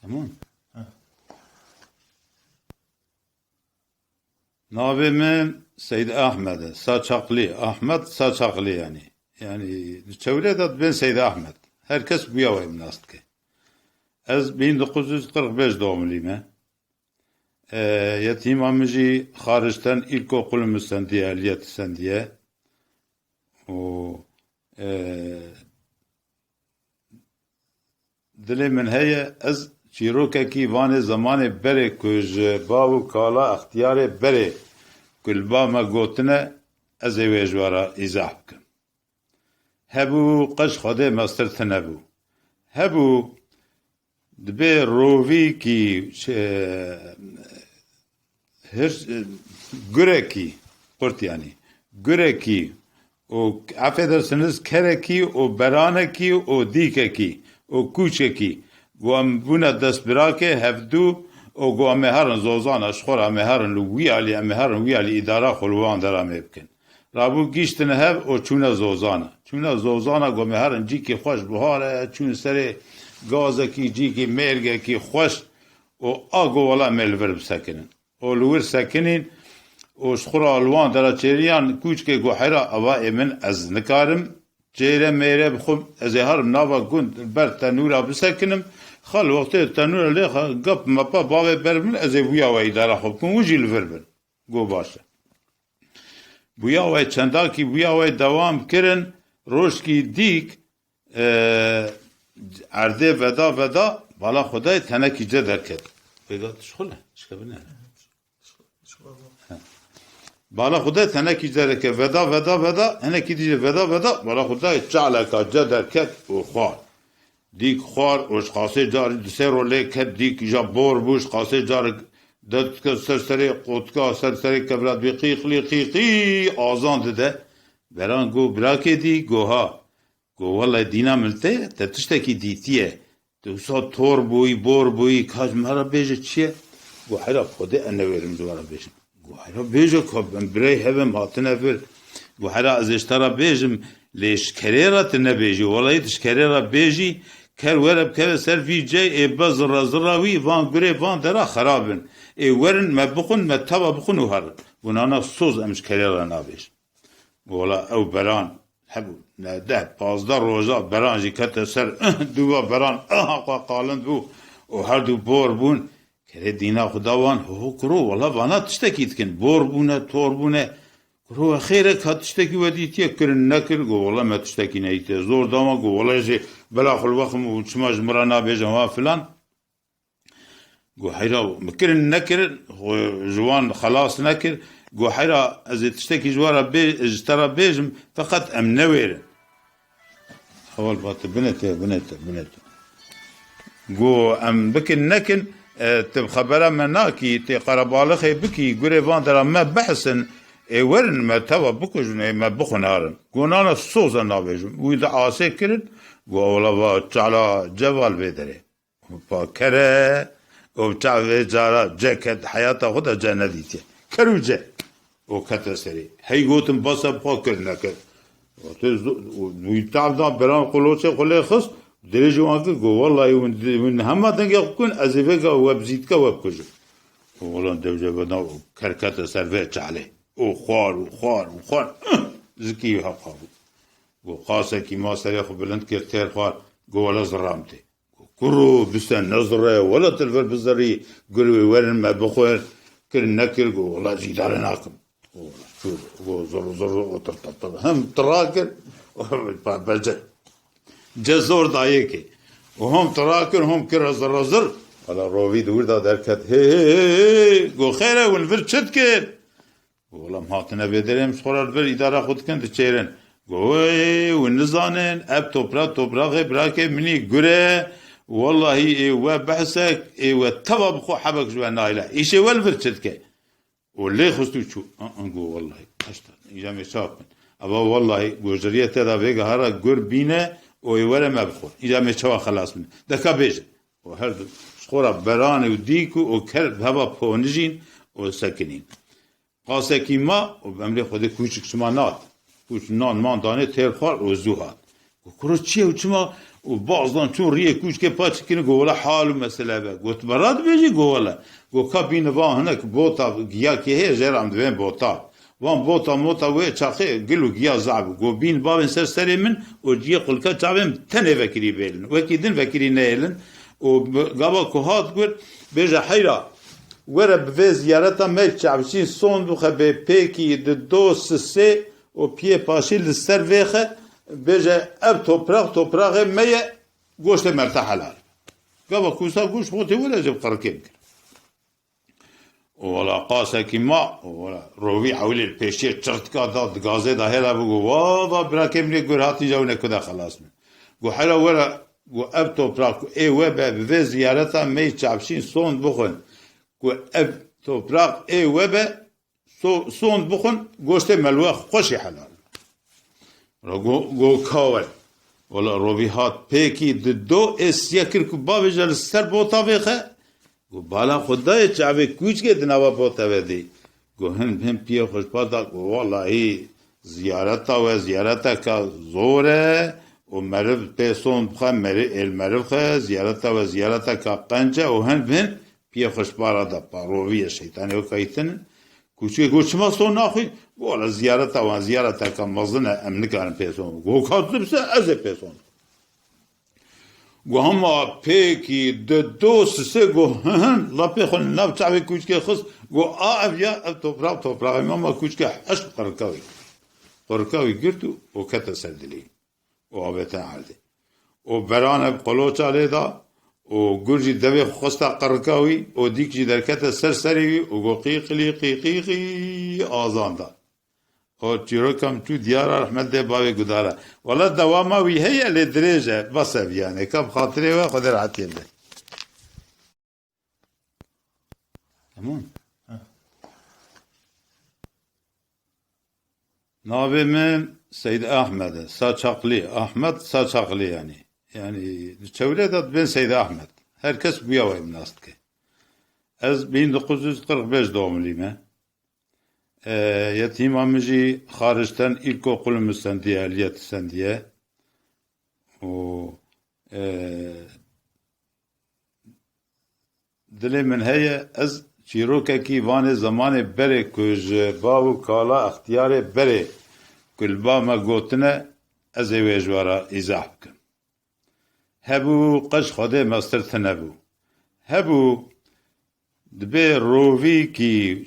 تمام. نابي من سيد أحمد ساçaklı Ahmet Saçaklı yani çevrede ben Seyid Ahmet herkes bu yavayım nasıl ez 1945 doğumluyum yetim amcı hariçten ilkokulumuzdan diye ehliyetsen diye o دلی من هی از چیروکه کی وان زمان بره کج باو کالا اختیار بره کل با ما گوتنه از ویجوارا ایزاح بکن هبو قش خوده مسترت نبو هبو دبی رووی کی هر گره کی قرط یعنی گره کی و افدرسنز کره کی و برانه کی و دیکه کی o kuçeki gom buna desbrake hevdu o gom herin zozan aşxora meherin wiyali idara xulwan dera mebkin rabu giştin hev o çuna zozana gom herin ciki xoş buhare çun seri gazeki ciki mergeki xoş o ago wala melver sekinin o lwir sekinin o şxora alwan dera çeriyan kuçke gohira ava emin az nikarim جیره میره بخوب از هرم نوا گند بر تنور بسکنم خال وقتی تنور لی گپ مپا باوی برمن از ویا وی داره خوب کن وجی لفربن گو باشه ویا وی چندا کی ویا وی دوام کرن روش کی دیک عرضه ودا بالا خدای تنکی جه درکد بگات شخوله شکبنه بالا خدا تنکی جره که ودا هنه کی دیجه ودا بالا خدا چعله که جدر کت و خوار دیک خوار وش خاصه جاری دسه رو لیکت دیک جا بور بوش خاصه جاری داد که سرسری قوتکا سرسری کبرات بی قیقی آزان ده بران گو براکه دی گوها گو والله دینا ملته تتشتکی دیتیه دوسا تور بوی بور بوی کاج مرا بیجه چیه گو حیرا خوده انویرم دوارا بیجه گوهرا بیجه که برای هفم هاتنه بر گوهرا از اشترا بیجم لیش کری را تنه بیجی ولایی تشکری را بیجی کر ورب کر سرفی جای ای باز رازراوی وان گره وان درا خرابن ای ورن مبخون متبا بخون و هر ونانا سوز امش کری را نابیج ولا او بران هبو ده 15 روزا بران جی کت سر دو بران قالند بو و هر دو بور بون کره دینا خداوان هو کرو والله وانا تشتکیت کن بور بونه تور بونه کرو خیره که تشتکی ودیتیه کرن نکر گو والله ما تشتکی نیته زور داما گو والله جی بلا خلوخم و چما جمرانا بیجم ها فلان گو حیرا مکرن نکر جوان خلاص نکر گو حیرا از تشتکی جوارا اجترا بیجم فقط ام نویره اول بات بنته گو ام بکن نکن تب خبره مناکی تی قربالخی بکی گوری وان درام ما بحثن ورن ما توا بکجن ما بخونارن گونانا سوزا نابیجم ویده آسه کرد گو اولا با چالا جوال بیدره با کره و چاوه جارا جکت حیاتا خدا جا ندیتی کرو جه و کتا سری هی گوتم باسا بخوا کرد نکرد ویتاب دا بران قلوچه قلی خست دلی جوان که گو والله من همه تنگه کن از ایوه وبزید که وب کجم والله دوجه بدنا کرکت سروه چاله او خوار زکی حقا بود گو خاصه که ما سریع خو بلند کرد تیر خوار گو والله زرامته کرو بستن نظره ولا تلفر بزاری گروی ورن ما بخور کرن نکر گو والله جیدار ناکم گو زر هم تراکر بلجه جزور دایه که و هم تراکر هم کر زر حالا روی دور دا درکت هی گو خیره ونفر چد کرد گو لام هاتنه بدریم سخورار بر اداره خود کند چیرن گو و نزانن اب توپراغ براکه منی گره والله و بحثك و تبا بخو حبك جوا نايله ايش ولفر چد که ولی خستو چو گو والله اشتا ایجام شاپن ابا والله گوجریه تدا ویگه هر گر بینه ويولا ما بخور إذا ما شوا خلاص منه دكا بيجن وهرد شخورا براني وديكو وكرب هوا بونجين وساكنين قاسكي ما وبأمري خود كوچك شما نات كوچ نان مان دانه تير خار وزوهات وكرو چيه وچما وبعضهم شو ريه كوش كي باتش كين قولا حال مثلا بقى قلت براد بيجي قولا قو كابين فان هناك بوتا جيا كي هي جير عم دوين بوتا وان بوتا موتا وي شاخي قلو جيا زعب قو بين بابن سرسري من وجي قل كتابم تنه فكري بيلن وكيدن فكري نيلن وقابا كوهات قل بيجا حيرا ورا بفي زيارتا ميك شعبشين صندوق بيكي دو سسي وبيه باشي للسرفيخه بيجا اب توبراغ مية قوشت مرتاح لها قابا كوسا قوش خوتي ولا جب قركيب ولا قاسا كيما ولا روبي حولي البيشي تشرتكا داد غازي دا هلا بقو واضا براكيب لي قول هاتي جاونا كدا خلاص من قو حلا ورا قو اب توبراغ اي وبا بفي زيارتا مية شعبشين صون بخن قو اب توبراغ اي وبا صون بخن قوشت ملوخ خوشي حلال گو کاول ولا روبی هات پیکی دو اسیکر کو با بجل سر بوتا بخه گو بالا خدای چاوی کوچ کے دنوا بوتا ودی گو هم پیا خوش پادا گو والله زیارتا کا زوره و مرف پیسون بخه المرف خه زیارتا کا قنجه و هم پیا خوش پارا با روبی شیطانی و کایتن کوچه گوچما سون ناخی ولا زیارتا کم مزنه امن کارن پیسون گو کاتب سه از پیسون گو هما پیکی دو سه گو لا پیخون نب تعبی کوچ که خص گو آفیا توپراغ ماما کوچ که عشق قرکاوی گرتو و کت سردلی و آبتا عالده و برانه قلوچا لیدا و گرجی دوی خستا قرکاوی و دیکجی درکت سرسری و گو قیقی آزان دا و چیرو کم تو دیارا رحمت ده باوی گدارا والا دواما وی هی لی دریجه بس بیانه کم خاطره و خود راحتی ده تمام نابي من سيد أحمد أحمد ساچاقلي يعني تشولدت بين سيد أحمد herkes bu yava imnastke. Ez 1945 doğumluyum. Yetim amıcı hariçten ilkokulumuzdan diye, ehliyetsen diye. O dilimin heye ez çirokeki vane zamanı bere kuj bavu kala ihtiyare bere kulbama gotine ez evejvara izah bkim. Hebu qaş xade master nebu. Hebu dbe rovi ki